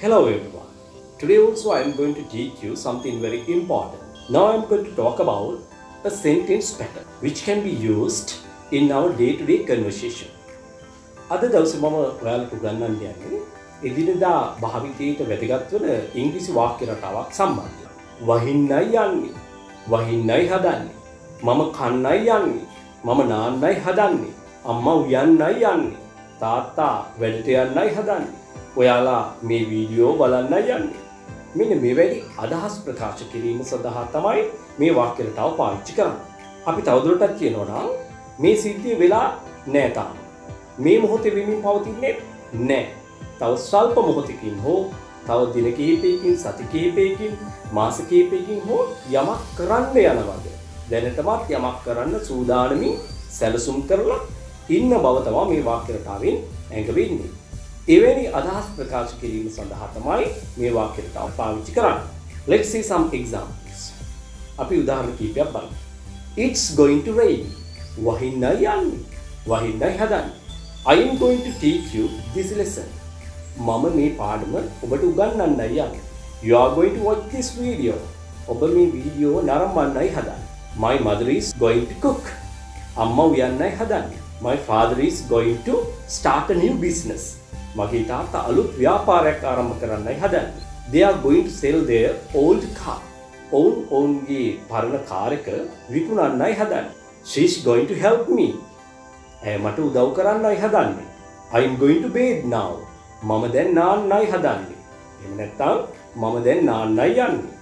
Hello everyone. Today also I am going to teach you something very important. Now I am going to talk about a sentence pattern which can be used in our day-to-day conversation. අද දවසේ මම ඔයාලට උගන්වන්න යන්නේ එදිනෙදා භාවිතයට වැදගත් වන ඉංග්‍රීසි වාක්‍ය රටාවක් සම්බන්ධව. වහින්නයි යන්නේ. වහින්නයි හදන්නේ. මම කන්නයි යන්නේ. මම නාන්නයි හදන්නේ. අම්මා උයන්නයි යන්නේ. තාත්තා වැඩට යන්නයි හදන්නේ. ඔයාලා මේ වීඩියෝ බලන්නයි යන්නේ. මෙන්න මෙවැනි අදහස් ප්‍රකාශ කිරීම සඳහා තමයි මේ වාක්‍ය රටාව පාවිච්චි කරන්නේ. අපි තවදුරටත් කියනවා නම් මේ සිද්ධිය වෙලා නෑ තාම. මේ මොහොතේ වෙමින් පවතින්නේ නෑ. තව ස්වල්ප මොහොතකින් හෝ තව දින කිහිපයකින් සති කිහිපයකින් මාස කිහිපයකින් හෝ යමක් කරන්න යනවාද දැනටමත් යමක් කරන්න සූදානමින් සැලසුම් කරලා ඉන්න බව තමයි මේ වාක්‍ය රටාවෙන් ඇඟවෙන්නේ. එවැනි අදහස් ප්‍රකාශ කිරීම සඳහා තමයි මේ වාක්‍ය රටාව පාවිච්චි කරන්නේ. Let's see some examples. අපි උදාහරණ කිහිපයක් බලමු. It's going to rain. වහින්නයි යන්නේ. වහින්නයි හදන්නේ. I am going to teach you this lesson. මම මේ පාඩම ඔබට උගන්වන්නයි යන්නේ. You are going to watch this video. ඔබ මේ වීඩියෝ නරඹන්නයි හදන්නේ. My mother is going to cook. අම්මා උයන්නයි හදන්නේ. My father is going to start a new business. මගේ තාත්තා අලුත් ව්‍යාපාරයක් ආරම්භ කරන්නයි හදන්නේ. They are going to sell their old car. ඔවුන්ගේ පරණ කාර් එක විකුණන්නයි හදන්නේ. She is going to help me. ඇය මට උදව් කරන්නයි හදන්නේ. I am going to bathe now. මම දැන් නාන්නයි හදන්නේ. එහෙම නැත්නම් මම දැන් නාන්නයි යන්නේ.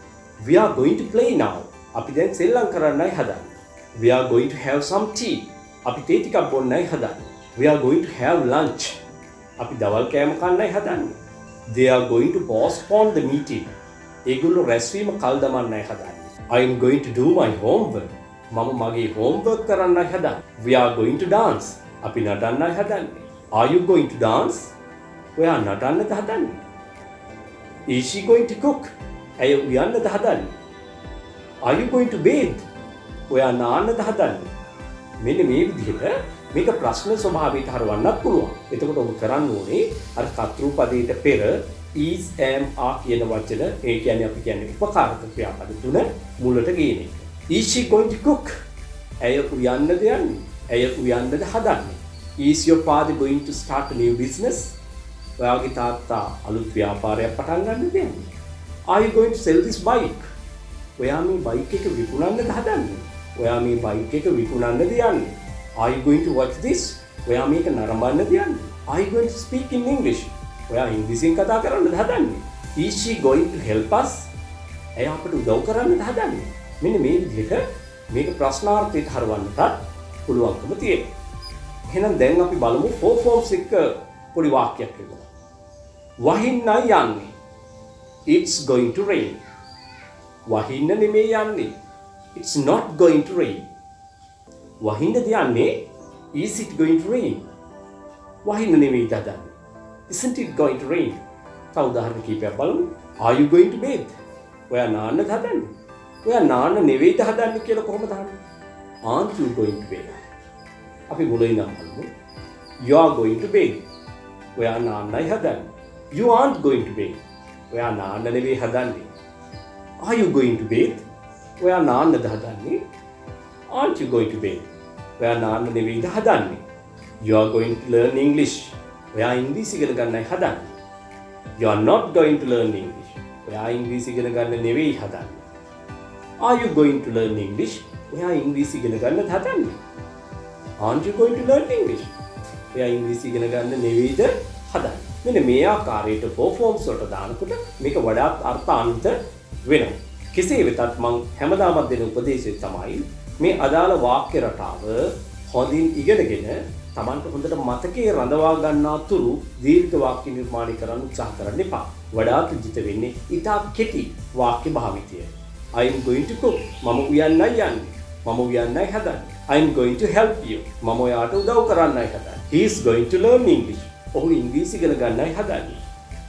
We are going to play now. අපි දැන් සෙල්ලම් කරන්නයි හදන්නේ. We are going to have some tea. අපි තේ ටිකක් බොන්නයි හදන්නේ. We are going to have lunch. අපි දවල් කෑම කන්නයි හදන්නේ. They are going to postpone the meeting. ඒගොල්ලෝ රැස්වීම කල් දමන්නයි හදන්නේ. I am going to do my homework. මම මගේ homework කරන්නයි හදන්නේ. We are going to dance. අපි නටන්නයි හදන්නේ. Are you going to dance? ඔයා නටන්නද හදන්නේ? Is she going to cook? ඇය උයන්නද හදන්නේ? Are you going to bathe? ඔයා නාන්නද හදන්නේ? මෙන්න මේ විදිහට මේක ප්‍රශ්න ස්වභාවයට හරවන්නත් පුළුවන්. එතකොට ඔබ කරන්න ඕනේ අර කර්තෘ පදයට පෙර is am are කියන වචන ඒ කියන්නේ අපි කියන්නේ උපකාරක ක්‍රියාපද තුන මුලට ගේන එක. Is she going to cook? ඇය උයන්නද යන්නේ? ඇය උයන්නද හදන්නේ? Is your father going to start a new business? ඔයාගේ තාත්තා අලුත් ව්‍යාපාරයක් පටන් ගන්නද යන්නේ? Are you going to sell this bike? ඔයා මේ බයික් එක විකුණන්නද හදන්නේ? ඔයා මේ බයික් එක විකුණන්නද යන්නේ? Are you going to watch this? ඔයා මේක නරඹන්නද යන්නේ? Are you going to speak in English? ඔයා ඉංග්‍රීසියෙන් කතා කරන්නද හදන්නේ? Is she going to help us? ඇය අපට උදව් කරන්නද හදන්නේ? මෙන්න මේ විදිහට මේක ප්‍රශ්නාර්ථයට හරවන්නට පුළුවන්කම තියෙනවා. එහෙනම් දැන් අපි බලමු four forms එක පොඩි වාක්‍යයක් විදිහට. වහින්නයි යන්නේ. It's going to rain. වහින්න නෙමෙයි යන්නේ. It's not going to rain. වහින්නද යන්නේ? Is it going to rain? වහින්න නෙමෙයි හදන්නේ. Isn't it going to rain? තව උදාහරණ කිහිපයක් බලමු. Are you going to bathe? ඔයා නාන්නද හදන්නේ? ඔයා නාන්න නෙවෙයිද හදන්නේ කියලා කොහොමද අහන්නේ? Aren't you going to bathe? අපි මුලින්ම බලමු. You are going to bathe. ඔයා නාන්නයි හදන්නේ. You aren't going to bathe. ඔයා නාන්න නෙවෙයි හදන්නේ. Are you going to bathe? ඔයා නාන්නද හදන්නේ? Aren't you going to bathe? ඔයා නාන්න නෙවෙයිද හදන්නේ? You are going to learn English. ඔයා ඉංග්‍රීසි ඉගෙන ගන්නයි හදන්නේ. You are not going to learn English. ඔයා ඉංග්‍රීසි ඉගෙන ගන්න නෙවෙයි හදන්නේ. Are you going to learn English? ඔයා ඉංග්‍රීසි ඉගෙන ගන්නද හදන්නේ? Aren't you going to learn English? ඔයා ඉංග්‍රීසි ඉගෙන ගන්න නෙවෙයිද හදන්නේ? මෙන්න මේ ආකාරයට four forms වලට දානකොට මේක වඩාත් අර්ථාන්විත වෙනවා. කෙසේ වෙතත් මම හැමදාමත් දෙන උපදේශය තමයි මේ අදාළ වාක්‍ය රටාව හොඳින් ඉගෙනගෙන Tamanට හොඳට මතකයේ රඳවා ගන්නා තුරු දීර්ඝ වාක්‍ය නිර්මාණය කරන්න උත්සාහ කරන්න එපා. වඩාත් උචිත වෙන්නේ ඉතා කෙටි වාක්‍ය භාවිතය. I am going to cook. මම උයන්නයි යන්නේ. මම උයන්නයි හදන්නේ. I am going to help you. මම ඔයාට උදව් කරන්නයි හදන්නේ. He is going to learn English. ඔහු ඉංග්‍රීසි ඉගෙන ගන්නයි හදන්නේ.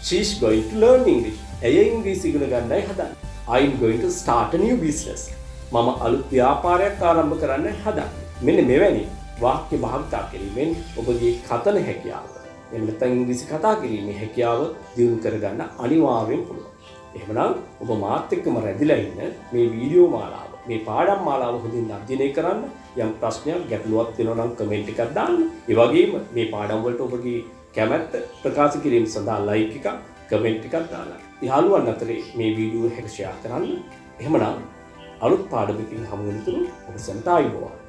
She is going to learn English. ඇය ඉංග්‍රීසි ඉගෙන ගන්නයි හදන්නේ. I am going to start a new business. මම අලුත් ව්‍යාපාරයක් ආරම්භ කරන්නයි හදන්නේ. මෙන්න මෙවැනි වාක්‍ය භාවිතා කිරීමෙන් ඔබගේ කතන හැකියාව එහෙම නැත්නම් ඉංග්‍රීසි කතා කිරීමේ හැකියාව දියුණු කරගන්න අනිවාර්යෙන් පුළුවන්. එහෙමනම් ඔබ මාත් එක්කම රැඳිලා ඉන්න මේ වීඩියෝ මාලාව, මේ පාඩම් මාලාව හොඳින් අධ්‍යයනය කරන්න. යම් ප්‍රශ්නයක් ගැටලුවක් තියෙනවා නම් කමෙන්ට් එකක් දාන්න. ඒ වගේම මේ පාඩම් වලට ඔබගේ කැමැත්ත ප්‍රකාශ කිරීම සඳහා ලයික් එකක්, කමෙන්ට් එකක් දාලා යාළුවන් අතරේ මේ වීඩියෝ එක ෂෙයා කරන්න. එහෙමනම් අලුත් පාඩමකින් හමු වෙනතුරු ඔබ සන්ට ආයුබෝවන්.